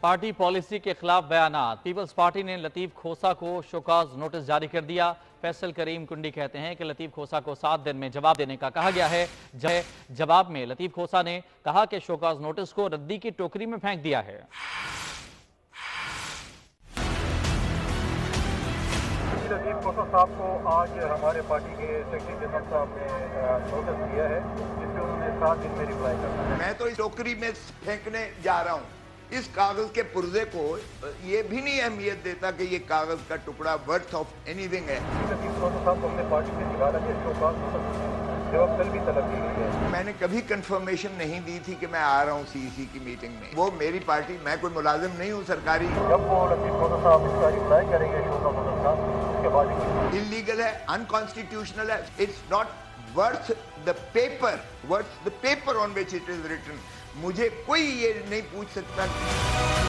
Party policy के खिलाफ बयानात। Peoples party ने लतीफ खोसा को शोकॉज नोटिस जारी कर दिया। फैसल करीम कुंडी कहते हैं कि लतीफ खोसा को 7 दिन में जवाब देने का कहा गया है। जवाब में लतीफ खोसा ने कहा कि शोकॉज नोटिस को रद्दी की टोकरी में फेंक दिया है। लतीफ खोसा साहब को आज हमारे पार्टी के सेक्रेटरी जनरल साहब ने नोटिस दिया है, जिसमें उन्होंने 7 दिन में रिप्लाई करना है। मैं तो इस टोकरी में फेंकने जा रहा हूँ। इस कागज के पुर्जे को ये भी नहीं अहमियत देता कि ये कागज का टुकड़ा वर्थ ऑफ एनीथिंग है। लतीफ खोसा साहब को अपने पार्टी से निकाला गया, शोकॉज नोटिस जवाब कल भी तलब की गई है। मैंने कभी कंफर्मेशन नहीं दी थी कि मैं आ रहा हूँ सीईसी की मीटिंग में। वो मेरी पार्टी, मैं कोई मुलाजिम नहीं हूँ सरकारी। जब वो लतीफ खोसा साहब इसका रिप्लाई करेंगे शोकॉज नोटिस का, उसके बाद इलीगल है, अनकॉन्स्टिट्यूशनल है। It's not worth the paper on which it is written. मुझे कोई ये नहीं पूछ सकता।